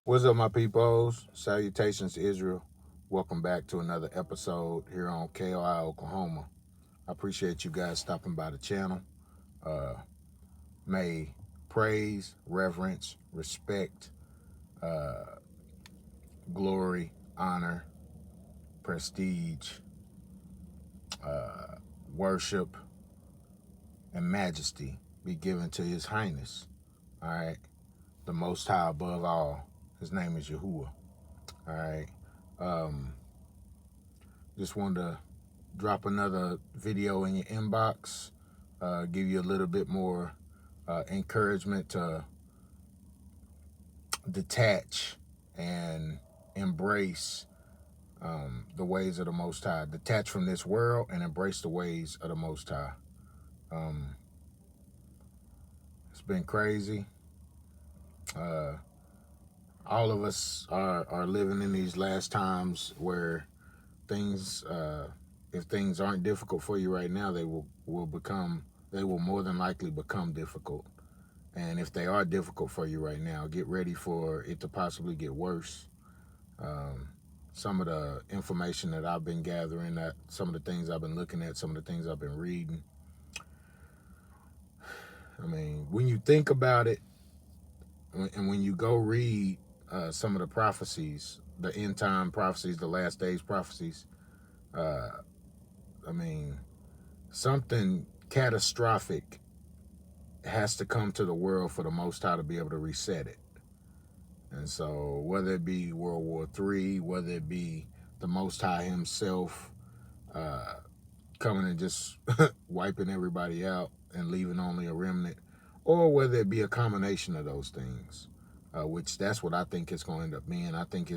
What's up, my peoples? Salutations to Israel. Welcome back to another episode here on K.O.I, Oklahoma. I appreciate you guys stopping by the channel. Uh, may praise, reverence, respect, glory, honor, prestige, worship, and majesty be given to His Highness. All right, the Most High above all. His name is Yahuwah. All right. Just wanted to drop another video in your inbox, give you a little bit more encouragement to detach and embrace the ways of the Most High. Detach from this world and embrace the ways of the Most High. It's been crazy. All of us are living in these last times where things, if things aren't difficult for you right now, they will more than likely become difficult. And if they are difficult for you right now, get ready for it to possibly get worse. Some of the information that I've been gathering, that some of the things I've been looking at, some of the things I've been reading. I mean, when you think about it, and when you go read some of the prophecies, the end time prophecies, the last days prophecies, I mean, something catastrophic has to come to the world for the Most High to be able to reset it. And so whether it be World War III, whether it be the Most High himself coming and just wiping everybody out and leaving only a remnant, or whether it be a combination of those things, which that's what I think it's going to end up being. I think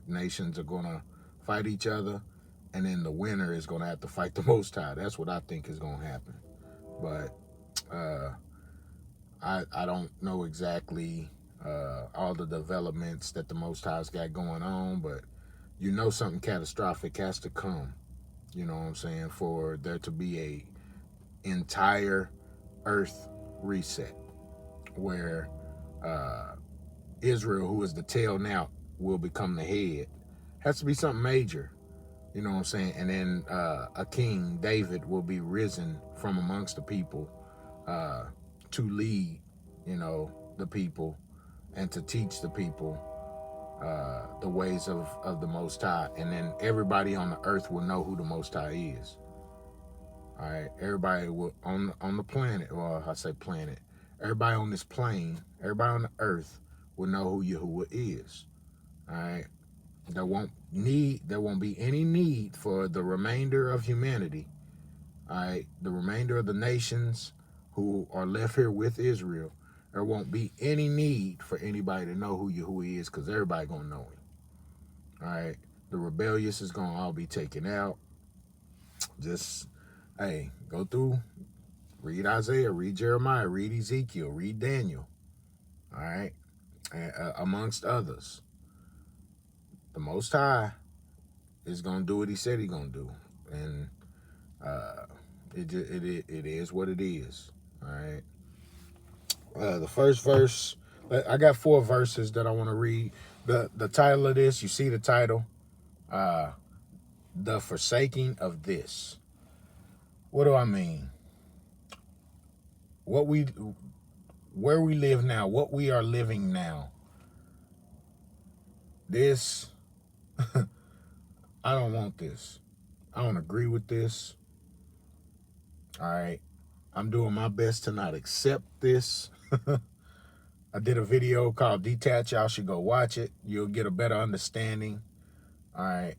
nations are going to fight each other, and then the winner is going to have to fight the Most High. That's what I think is going to happen. But I don't know exactly all the developments that the Most High's got going on, but you know something catastrophic has to come, you know what I'm saying, for there to be a entire earth reset where Israel, who is the tail now, will become the head. Has to be something major, you know what I'm saying, and then a king, David, will be risen from amongst the people to lead, the people, and to teach the people the ways of the Most High. And then everybody on the earth will know who the Most High is. All right, everybody will on the planet, or I say planet, everybody on this plane, everybody on the earth will know who Yahuwah is. All right, there won't be any need for the remainder of humanity. All right, the remainder of the nations who are left here with Israel, there won't be any need for anybody to know who Yahuwah is, because everybody gonna know him. All right, the rebellious is gonna all be taken out. Just, hey, go through, read Isaiah, read Jeremiah, read Ezekiel, read Daniel. All right, amongst others. The Most High is gonna do what He said He gonna do, and it is what it is. All right. The first verse, I got 4 verses that I want to read. The title of this, you see the title, The Forsaking of This. What do I mean? Where we live now, what we are living now, this, I don't want this. I don't agree with this. All right. I'm doing my best to not accept this. I did a video called Detach. Y'all should go watch it. You'll get a better understanding, all right,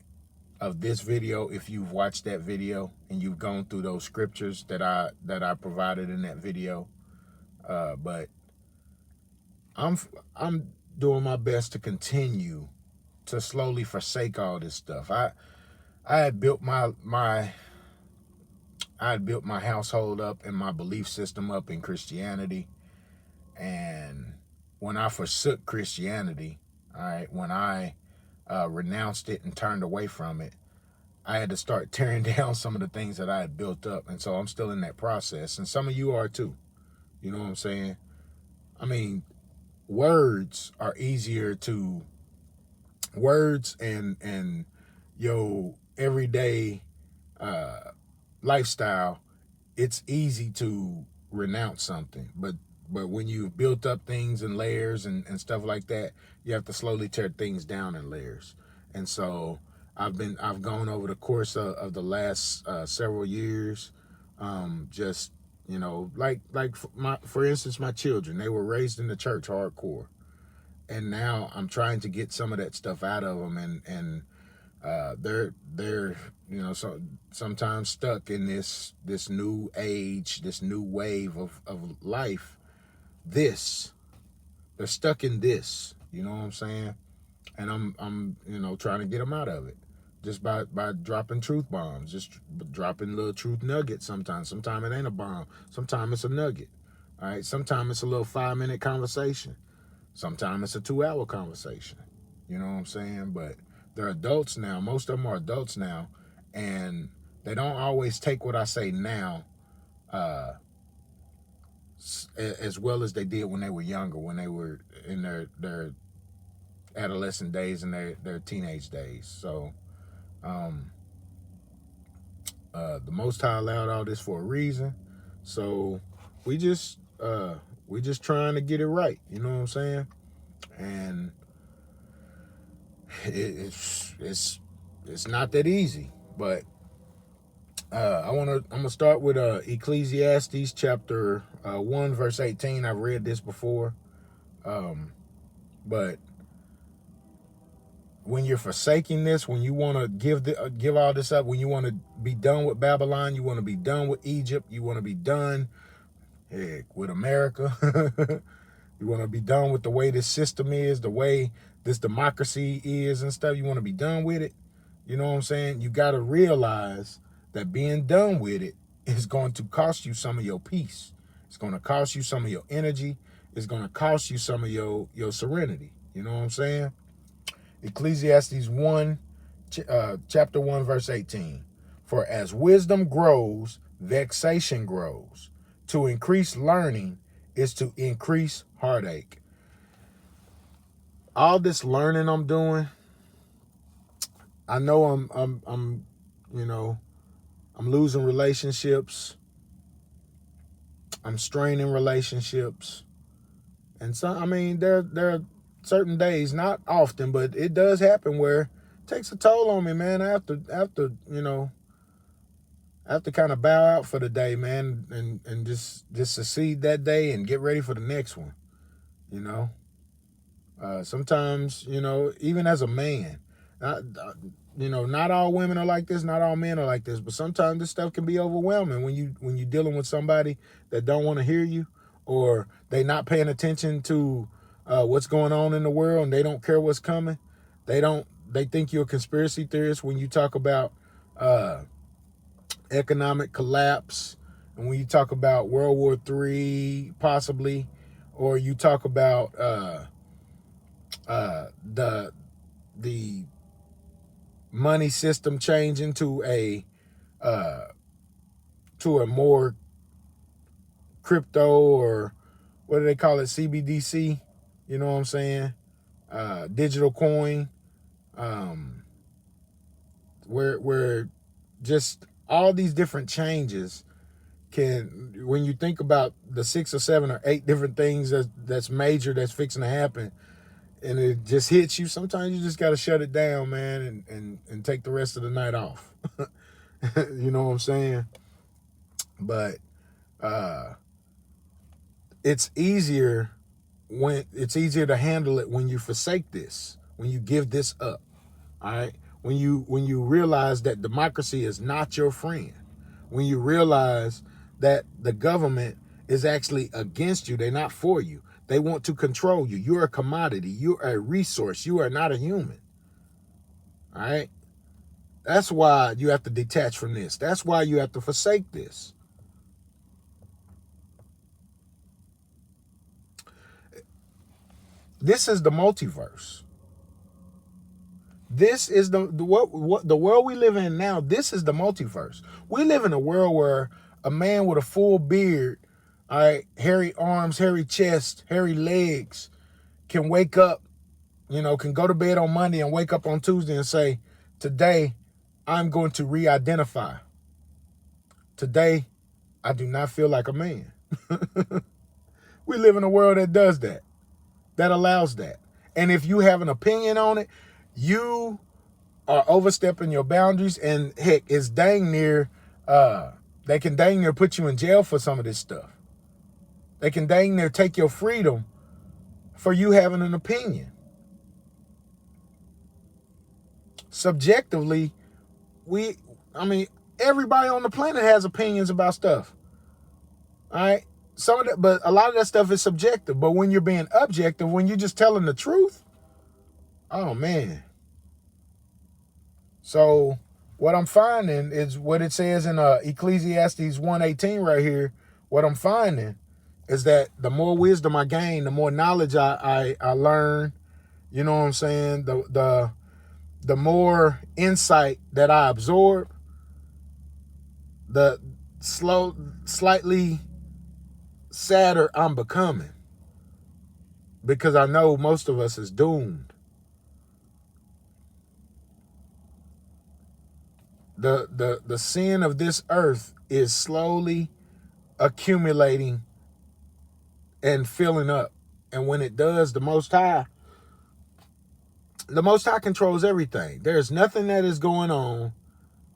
of this video if you've watched that video and you've gone through those scriptures that I provided in that video. But I'm doing my best to continue to slowly forsake all this stuff. I had built my household up and my belief system up in Christianity, and when I forsook Christianity, all right, when I renounced it and turned away from it, I had to start tearing down some of the things that I had built up. And so I'm still in that process. And some of you are too. You know what I'm saying? I mean, words are easier to, words and your everyday lifestyle, it's easy to renounce something, but when you've built up things in layers and stuff like that, you have to slowly tear things down in layers. And so I've gone over the course of the last several years, just, for instance, my children, they were raised in the church hardcore, and now I'm trying to get some of that stuff out of them, and they're so sometimes stuck in this new age, this new wave of life. This They're stuck in this, you know what I'm saying? And I'm trying to get them out of it, just by dropping truth bombs, just dropping little truth nuggets. Sometimes it ain't a bomb, sometimes it's a nugget. All right, sometimes it's a little 5-minute conversation, sometimes it's a 2-hour conversation. You know what I'm saying? But they're adults now. Most of them are adults now, and they don't always take what I say now uh, as well as they did when they were younger, when they were in their adolescent days and their teenage days. So the Most High allowed all this for a reason. So we just trying to get it right. You know what I'm saying? And it's not that easy, but I'm gonna start with Ecclesiastes chapter 1 verse 18. I've read this before, but when you're forsaking this, when you want to give all this up, when you want to be done with Babylon, you want to be done with Egypt, you want to be done, heck, with America, you want to be done with the way this system is, the way this democracy is and stuff. You want to be done with it. You know what I'm saying? You got to realize that being done with it is going to cost you some of your peace. It's going to cost you some of your energy. It's going to cost you some of your serenity. You know what I'm saying? Ecclesiastes 1, chapter 1, verse 18. For as wisdom grows, vexation grows. To increase learning is to increase heartache. All this learning I'm doing, I know I'm I'm losing relationships. I'm straining relationships. And so, I mean, there are certain days, not often, but it does happen where it takes a toll on me, man. I have to kind of bow out for the day, man, and just succeed that day and get ready for the next one, you know. Sometimes, even as a man, not all women are like this, not all men are like this, but sometimes this stuff can be overwhelming when you're dealing with somebody that don't want to hear you, or they not paying attention to what's going on in the world, and they don't care what's coming. They think you're a conspiracy theorist when you talk about economic collapse, and when you talk about World War III possibly, or you talk about the money system changing to a more crypto, or what do they call it, CBDC? You know what I'm saying? Digital coin, where just all these different changes can, when you think about the 6 or 7 or 8 different things that's major that's fixing to happen, and it just hits you, sometimes you just got to shut it down, man, and take the rest of the night off. You know what I'm saying? But it's easier to handle it when you forsake this, when you give this up. All right, when you realize that democracy is not your friend, when you realize that the government is actually against you, they're not for you. They want to control you. You're a commodity. You're a resource. You are not a human. All right? That's why you have to detach from this. That's why you have to forsake this. This is the multiverse. This is what the world we live in now. This is the multiverse. We live in a world where a man with a full beard, all right, hairy arms, hairy chest, hairy legs, can wake up, can go to bed on Monday and wake up on Tuesday and say, today I'm going to re-identify. Today, I do not feel like a man. We live in a world that does that, that allows that. And if you have an opinion on it, you are overstepping your boundaries, and heck, it's dang near, they can dang near put you in jail for some of this stuff. They can dang near take your freedom for you having an opinion. Subjectively, everybody on the planet has opinions about stuff. All right. Some of that, but a lot of that stuff is subjective. But when you're being objective, when you're just telling the truth, oh man. So what I'm finding is what it says in Ecclesiastes 1:18 right here. What I'm finding is that the more wisdom I gain, the more knowledge I learn. You know what I'm saying? The more insight that I absorb, the slightly sadder I'm becoming, because I know most of us is doomed. The sin of this earth is slowly accumulating and filling up. And when it does, the Most High controls everything. There's nothing that is going on,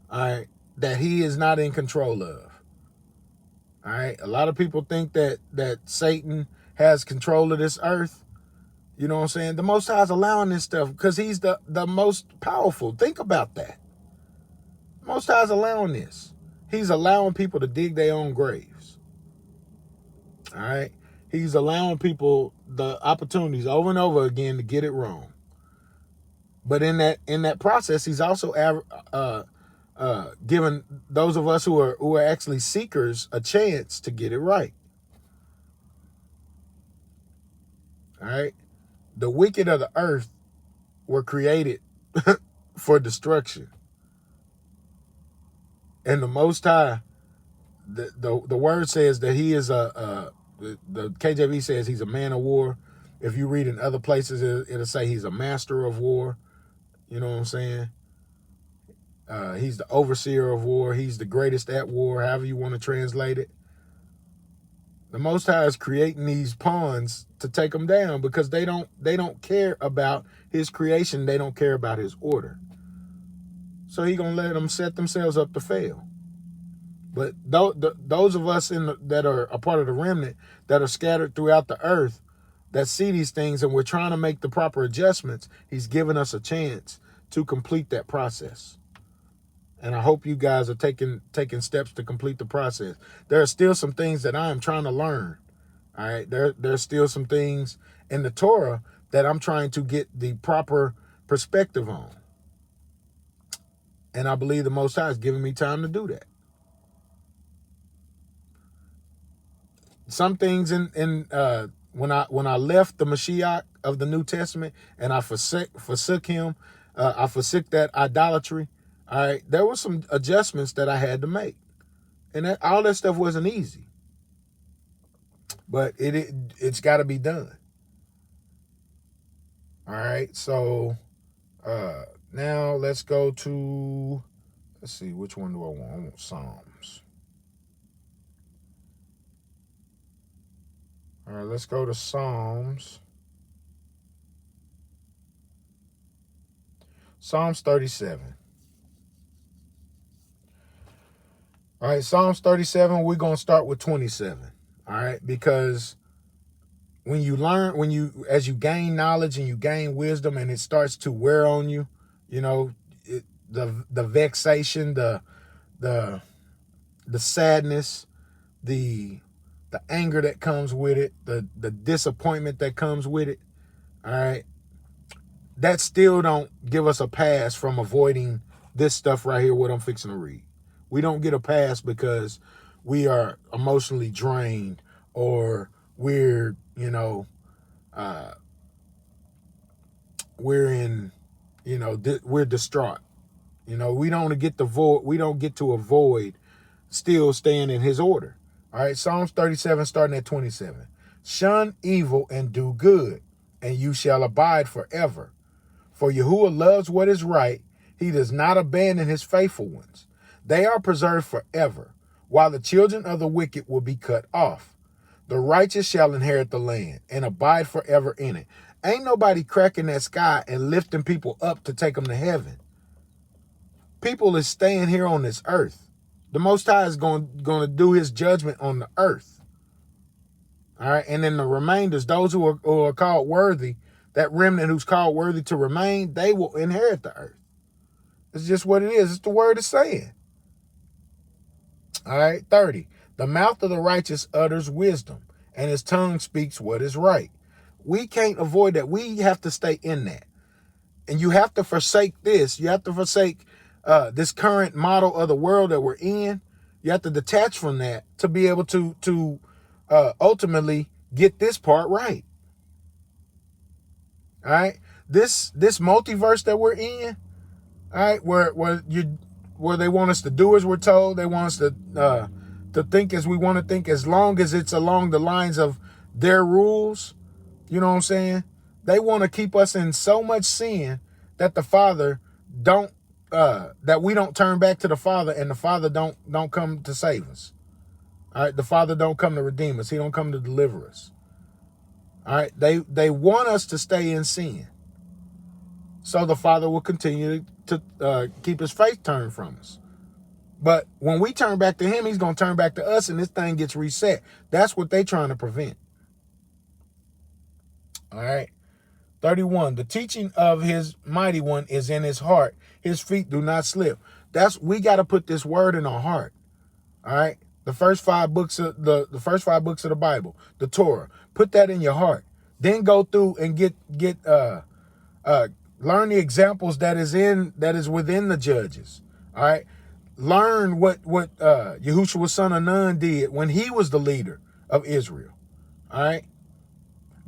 all right, that he is not in control of. All right. A lot of people think that Satan has control of this earth. You know what I'm saying? The Most High is allowing this stuff because he's the most powerful. Think about that. Most High is allowing this. He's allowing people to dig their own graves. All right. He's allowing people the opportunities over and over again to get it wrong. But in that process, he's also giving those of us who are actually seekers a chance to get it right. All right. The wicked of the earth were created for destruction. And the Most High, the word says that he is the KJV says he's a man of war. If you read in other places, it'll say he's a master of war. You know what I'm saying? He's the overseer of war. He's the greatest at war, however you want to translate it. The Most High is creating these pawns to take them down because they don't care about his creation. They don't care about his order. So he's going to let them set themselves up to fail. But those of us that are a part of the remnant that are scattered throughout the earth that see these things and we're trying to make the proper adjustments, he's given us a chance to complete that process. And I hope you guys are taking steps to complete the process. There are still some things that I am trying to learn. All right. There's still some things in the Torah that I'm trying to get the proper perspective on. And I believe the Most High is giving me time to do that. Some things when I left the Mashiach of the New Testament and I forsook him, I forsook that idolatry. All right, there were some adjustments that I had to make, and all that stuff wasn't easy, but it's got to be done. All right, so now let's go to, let's see, which one do I want? I want Psalms. All right, let's go to Psalms. Psalms 37. All right, Psalms 37, we're going to start with 27. All right, because as you gain knowledge and you gain wisdom and it starts to wear on you, the vexation, the sadness, the anger that comes with it, the disappointment that comes with it, all right, that still don't give us a pass from avoiding this stuff right here, what I'm fixing to read. We don't get a pass because we are emotionally drained or we're we're distraught. We don't get to avoid still staying in his order. All right, Psalms 37 starting at 27. Shun evil and do good, and you shall abide forever. For Yahuwah loves what is right. He does not abandon his faithful ones. They are preserved forever, while the children of the wicked will be cut off. The righteous shall inherit the land and abide forever in it. Ain't nobody cracking that sky and lifting people up to take them to heaven. People is staying here on this earth. The Most High is going to do his judgment on the earth. All right. And then the remainders, those who are called worthy, that remnant who's called worthy to remain, they will inherit the earth. It's just what it is. It's the word is saying. All right. 30. The mouth of the righteous utters wisdom, and his tongue speaks what is right. We can't avoid that. We have to stay in that. And you have to forsake this. You have to forsake this current model of the world that we're in. You have to detach from that to be able to ultimately get this part right. All right. This multiverse that we're in, all right, where they want us to do as we're told, they want us to think as we want to think, as long as it's along the lines of their rules. You know what I'm saying? They want to keep us in so much sin that the Father don't that we don't turn back to the Father, and the Father don't come to save us. All right, the Father don't come to redeem us. He don't come to deliver us. All right, they want us to stay in sin, so the Father will continue to keep his face turned from us. But when we turn back to him, he's going to turn back to us, and this thing gets reset. That's what they're trying to prevent. All right. 31. The teaching of his mighty one is in his heart. His feet do not slip. We got to put this word in our heart. All right. The first five books of the Bible, the Torah. Put that in your heart. Then go through and learn the examples that is within the judges. All right. Learn what Yahushua son of Nun did when he was the leader of Israel. All right.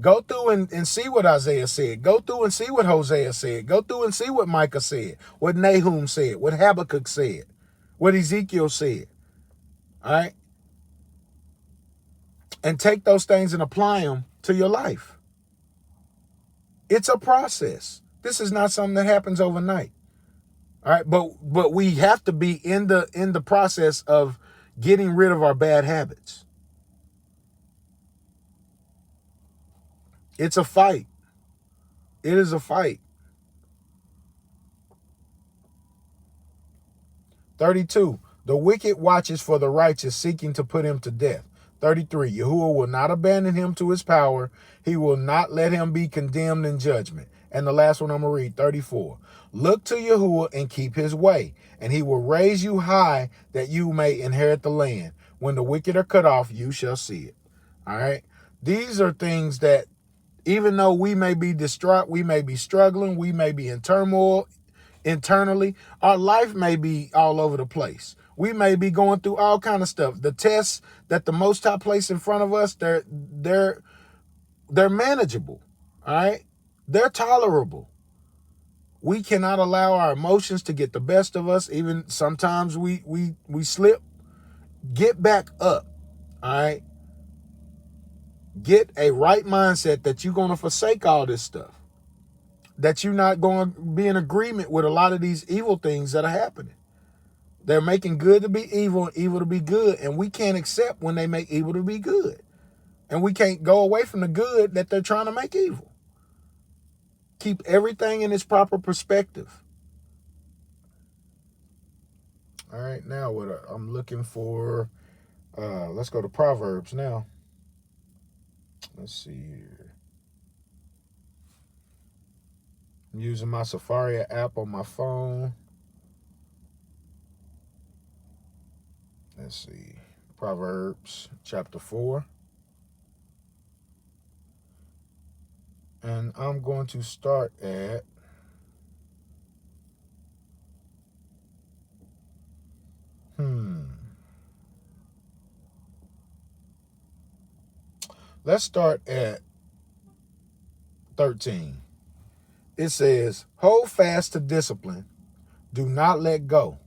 Go through and see what Isaiah said. Go through and see what Hosea said. Go through and see what Micah said, what Nahum said, what Habakkuk said, what Ezekiel said. All right. And take those things and apply them to your life. It's a process. This is not something that happens overnight. All right. But we have to be in the process of getting rid of our bad habits. It's a fight. It is a fight. 32. The wicked watches for the righteous, seeking to put him to death. 33. Yahuwah will not abandon him to his power. He will not let him be condemned in judgment. And the last one I'm going to read, 34. Look to Yahuwah and keep his way, and he will raise you high that you may inherit the land. When the wicked are cut off, you shall see it. All right. These are things that, even though we may be distraught, we may be struggling, we may be in turmoil internally, our life may be all over the place. We may be going through all kind of stuff. The tests that the Most High placed in front of us, they're manageable. All right, they're tolerable. We cannot allow our emotions to get the best of us. Even sometimes we slip. Get back up. All right. Get a right mindset that you're going to forsake all this stuff. That you're not going to be in agreement with a lot of these evil things that are happening. They're making good to be evil and evil to be good. And we can't accept when they make evil to be good. And we can't go away from the good that they're trying to make evil. Keep everything in its proper perspective. All right, now what I'm looking for, let's go to Proverbs now. Let's see here. I'm using my Safari app on my phone. Let's see. Proverbs chapter 4. And I'm going to start at let's start at 13. It says, hold fast to discipline. Do not let go.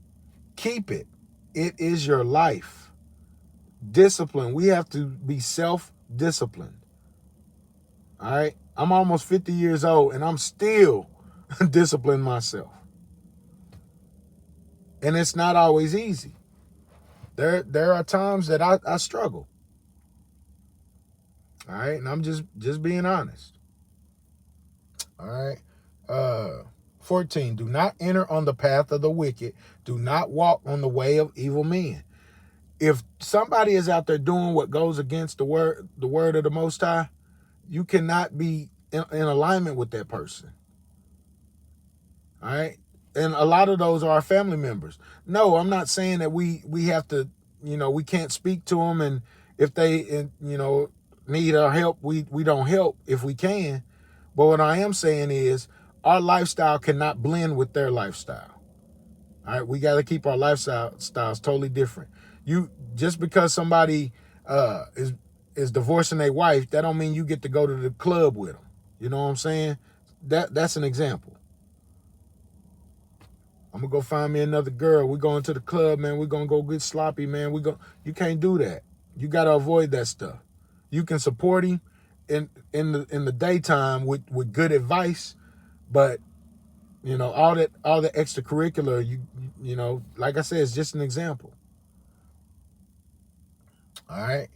Keep it. It is your life. Discipline. We have to be self-disciplined. All right. I'm almost 50 years old and I'm still disciplining myself. And it's not always easy. There are times that I struggle. All right. And I'm just being honest. All right. 14. Do not enter on the path of the wicked. Do not walk on the way of evil men. If somebody is out there doing what goes against the word of the Most High, you cannot be in alignment with that person. All right. And a lot of those are our family members. No, I'm not saying that we have to, we can't speak to them. And if they, need our help, we don't help if we can. But what I am saying is our lifestyle cannot blend with their lifestyle. All right. We got to keep our lifestyles totally different. Just because somebody is divorcing their wife, that don't mean you get to go to the club with them. You know what I'm saying? That's an example. I'm gonna go find me another girl. We're going to the club, man. We're gonna go get sloppy, man. You can't do that. You gotta avoid that stuff. You can support him in the daytime with good advice, but all the extracurricular, like I said, it's just an example. All right.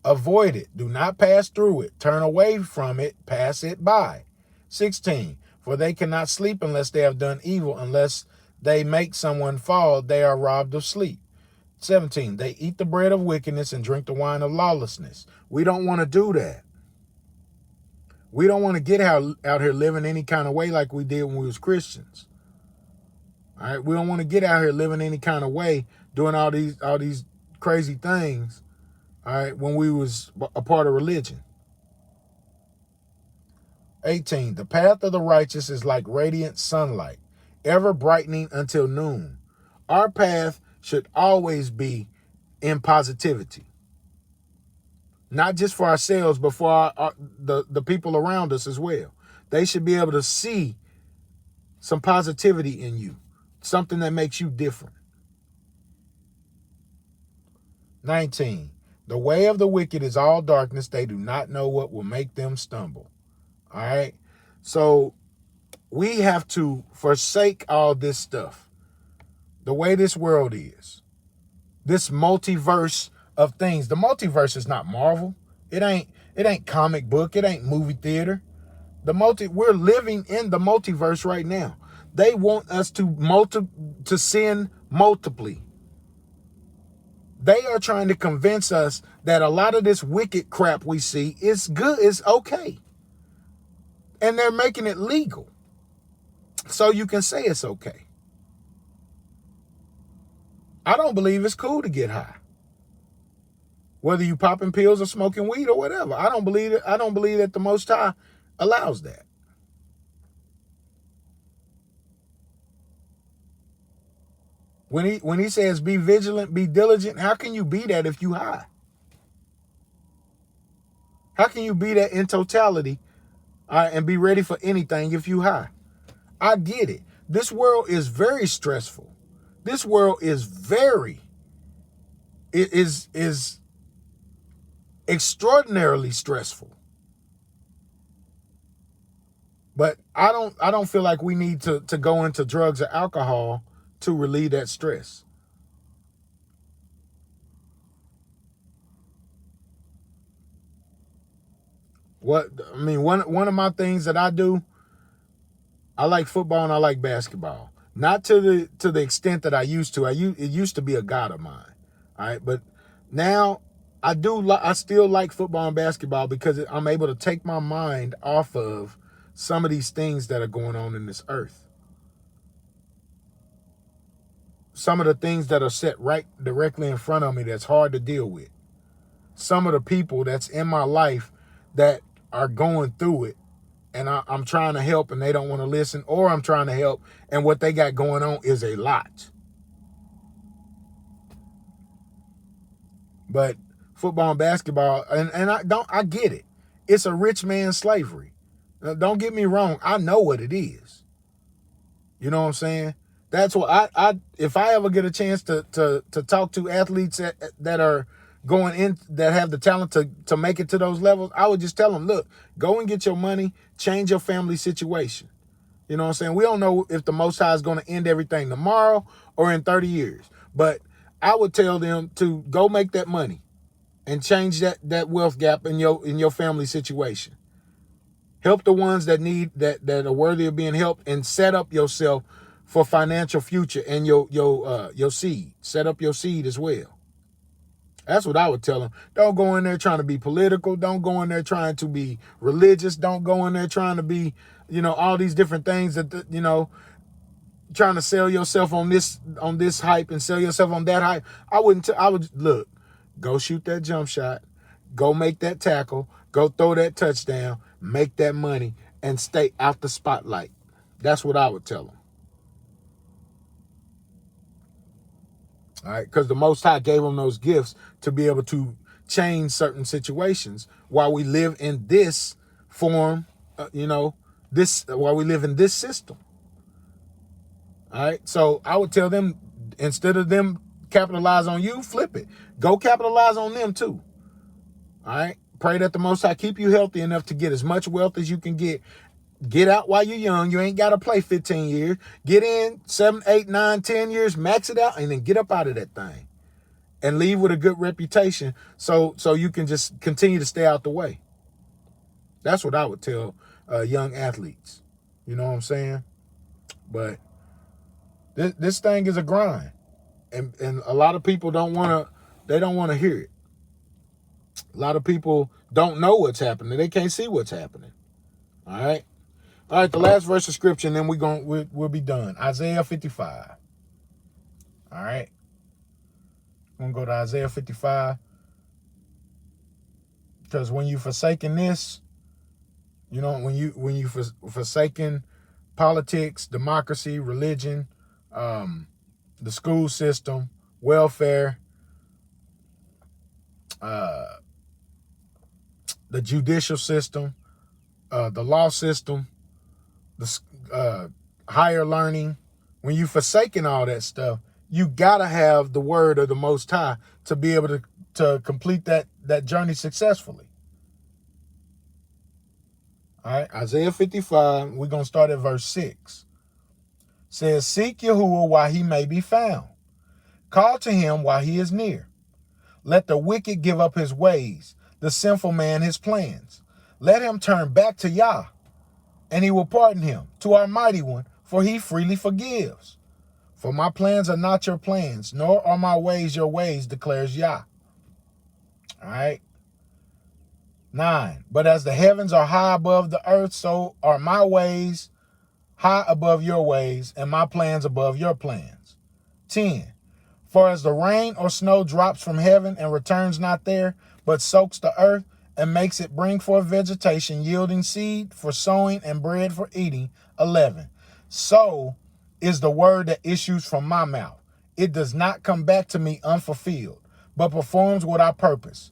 Avoid it. Do not pass through it. Turn away from it. Pass it by. 16. For they cannot sleep unless they have done evil. Unless they make someone fall, they are robbed of sleep. 17. They eat the bread of wickedness and drink the wine of lawlessness. We don't want to do that. We don't want to get out here living any kind of way like we did when we was Christians. All right. We don't want to get out here living any kind of way, doing all these crazy things. All right, when we was a part of religion. 18. The path of the righteous is like radiant sunlight, ever brightening until noon. Our path should always be in positivity. Not just for ourselves, but for the people around us as well. They should be able to see some positivity in you, something that makes you different. 19. The way of the wicked is all darkness. They do not know what will make them stumble. All right. So we have to forsake all this stuff. The way this world is. This multiverse of things. The multiverse is not Marvel. It ain't comic book. It ain't movie theater. We're living in the multiverse right now. They want us to sin multiply. They are trying to convince us that a lot of this wicked crap we see is good, is okay. And they're making it legal. So you can say it's okay. I don't believe it's cool to get high. Whether you popping pills or smoking weed or whatever. I don't believe that the Most High allows that. When he says be vigilant, be diligent, how can you be that if you high? How can you be that in totality and be ready for anything if you high? I get it. This world is very stressful. This world is is extraordinarily stressful. But I don't feel like we need to go into drugs or alcohol to relieve that stress. One of my things that I do, I like football and I like basketball. Not to the extent that I used to. It used to be a god of mine. All right, but now I still like football and basketball because I'm able to take my mind off of some of these things that are going on in this earth. Some of the things that are set right directly in front of me that's hard to deal with. Some of the people that's in my life that are going through it, and I'm trying to help and they don't want to listen, or I'm trying to help and what they got going on is a lot. But football and basketball, and I get it. It's a rich man's slavery. Don't get me wrong. I know what it is. You know what I'm saying? That's what I if I ever get a chance to talk to athletes that are, going in that have the talent to make it to those levels, I would just tell them, look, go and get your money, change your family situation. You know what I'm saying? We don't know if the Most High is going to end everything tomorrow or in 30 years. But I would tell them to go make that money and change that wealth gap in your family situation. Help the ones that need that are worthy of being helped, and set up yourself for financial future and your seed. Set up your seed as well. That's what I would tell them. Don't go in there trying to be political. Don't go in there trying to be religious. Don't go in there trying to be, all these different things that, trying to sell yourself on this hype and sell yourself on that hype. I would look, go shoot that jump shot, go make that tackle, go throw that touchdown, make that money, and stay out the spotlight. That's what I would tell them. All right, because the Most High gave them those gifts to be able to change certain situations while we live in this form, while we live in this system. All right, so I would tell them, instead of them capitalize on you, flip it. Go capitalize on them too. All right, pray that the Most High keep you healthy enough to get as much wealth as you can get. Get out while you're young. You ain't got to play 15 years. Get in 7, 8, 9, 10 years, max it out, and then get up out of that thing. And leave with a good reputation so you can just continue to stay out the way. That's what I would tell young athletes. You know what I'm saying? But this thing is a grind. And a lot of people don't want to hear it. A lot of people don't know what's happening. They can't see what's happening. All right? All right, the last verse of scripture, and then we'll be done. Isaiah 55. All right. I'm going to go to Isaiah 55. Because when you forsaken this, when you forsaken politics, democracy, religion, the school system, welfare, the judicial system, the law system, the higher learning, when you forsaken all that stuff, you gotta have the word of the Most High to be able to complete that journey successfully. All right, Isaiah 55, we're going to start at verse 6. Says, seek Yahuwah while he may be found. Call to him while he is near. Let the wicked give up his ways, the sinful man his plans. Let him turn back to Yah, and he will pardon him, to our mighty one, for he freely forgives. For my plans are not your plans, nor are my ways your ways, declares Yah. All right. 9. But as the heavens are high above the earth, so are my ways high above your ways, and my plans above your plans. 10. For as the rain or snow drops from heaven and returns not there, but soaks the earth and makes it bring forth vegetation, yielding seed for sowing and bread for eating. 11. So is the word that issues from my mouth. It does not come back to me unfulfilled, but performs what I purpose,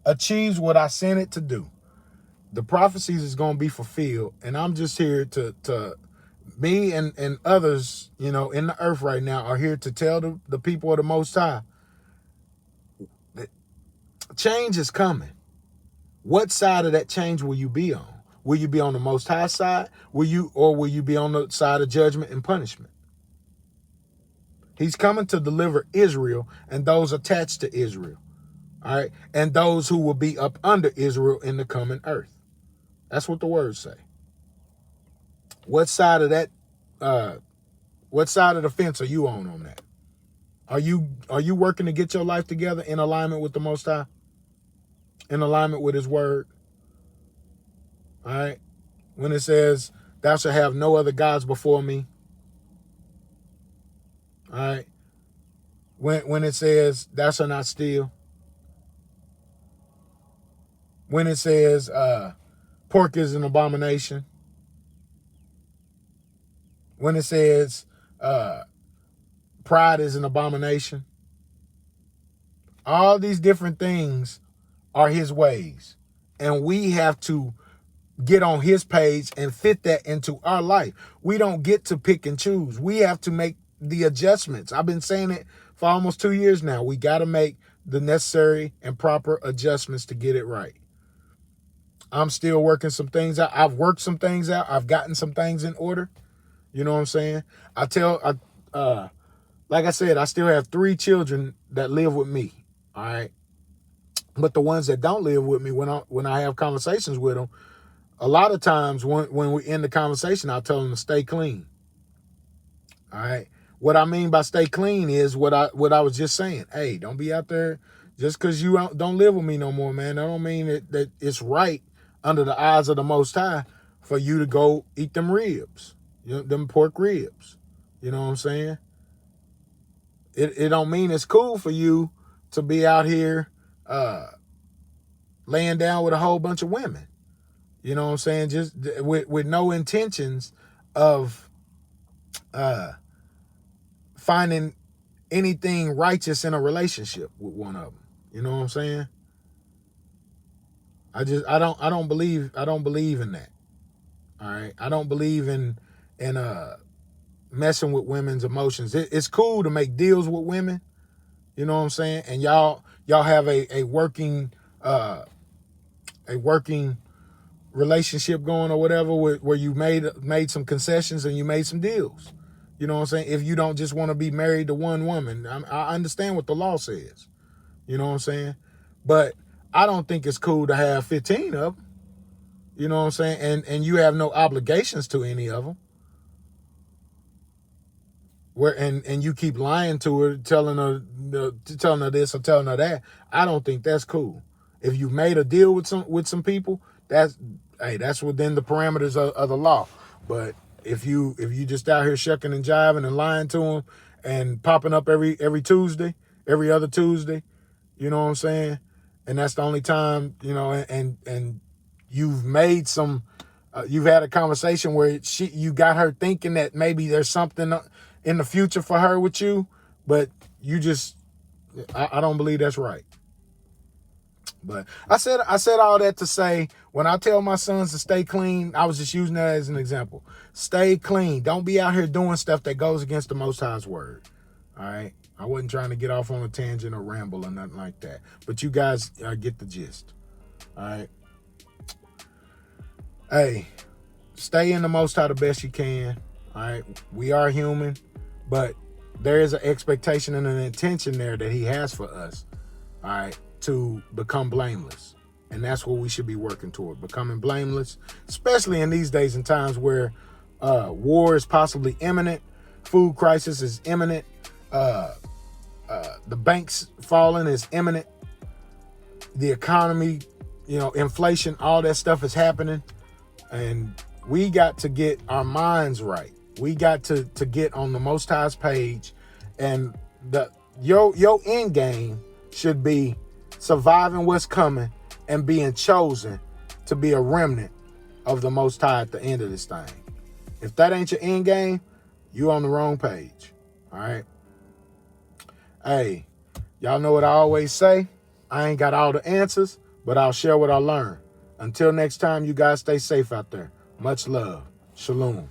achieves what I sent it to do. The prophecies is going to be fulfilled, and I'm just here to me and others, in the earth right now are here to tell the people of the Most High that change is coming. What side of that change will you be on? Will you be on the Most High side? Will you be on the side of judgment and punishment? He's coming to deliver Israel and those attached to Israel. All right. And those who will be up under Israel in the coming earth. That's what the words say. What side of that, what side of the fence are you on that? Are you working to get your life together in alignment with the Most High? In alignment with his word? All right. When it says, thou shalt have no other gods before me. All right. When it says, thou shalt not steal. When it says, pork is an abomination. When it says, pride is an abomination. All these different things are his ways. And we have to get on his page and fit that into our life. We don't get to pick and choose. We have to make the adjustments. I've been saying it for almost 2 years now. We got to make the necessary and proper adjustments to get it right. I'm still working some things out. I've worked some things out. I've gotten some things in order. You know what I'm saying? Like I said, I still have 3 children that live with me. All right. But the ones that don't live with me, when I have conversations with them, a lot of times when we end the conversation, I'll tell them to stay clean. All right. What I mean by stay clean is what I was just saying. Hey, don't be out there just because you don't live with me no more, man. That don't mean that it's right under the eyes of the Most High for you to go eat them ribs, them pork ribs. You know what I'm saying? It don't mean it's cool for you to be out here laying down with a whole bunch of women. You know what I'm saying? Just with no intentions of finding anything righteous in a relationship with one of them. You know what I'm saying? I don't believe in that. All right. I don't believe in messing with women's emotions. It's cool to make deals with women. You know what I'm saying? And y'all have a working relationship going or whatever, where you made some concessions and you made some deals. You know what I'm saying? If you don't just want to be married to one woman, I understand what the law says. You know what I'm saying? But I don't think it's cool to have 15 of them. You know what I'm saying? And you have no obligations to any of them. And you keep lying to her, telling her this or telling her that. I don't think that's cool. If you made a deal with some people, that's within the parameters of the law. But if you just out here shucking and jiving and lying to them and popping up every Tuesday, every other Tuesday, you know what I'm saying? And that's the only time, and you've made some, you've had a conversation where you got her thinking that maybe there's something in the future for her with you, but I don't believe that's right. But I said all that to say, when I tell my sons to stay clean, I was just using that as an example. Stay clean. Don't be out here doing stuff that goes against the Most High's word. All right? I wasn't trying to get off on a tangent or ramble or nothing like that. But you guys get the gist. All right? Hey, stay in the Most High the best you can. All right? We are human, but there is an expectation and an intention there that he has for us. All right? To become blameless. And that's what we should be working toward, becoming blameless, especially in these days and times where war is possibly imminent, food crisis is imminent, the banks falling is imminent, the economy, inflation, all that stuff is happening, and we got to get our minds right. We got to get on the Most High's page, and your end game should be surviving what's coming and being chosen to be a remnant of the Most High at the end of this thing. If that ain't your end game, you on the wrong page. All right. Hey, y'all know what I always say. I ain't got all the answers, but I'll share what I learned. Until next time, you guys stay safe out there. Much love. Shalom.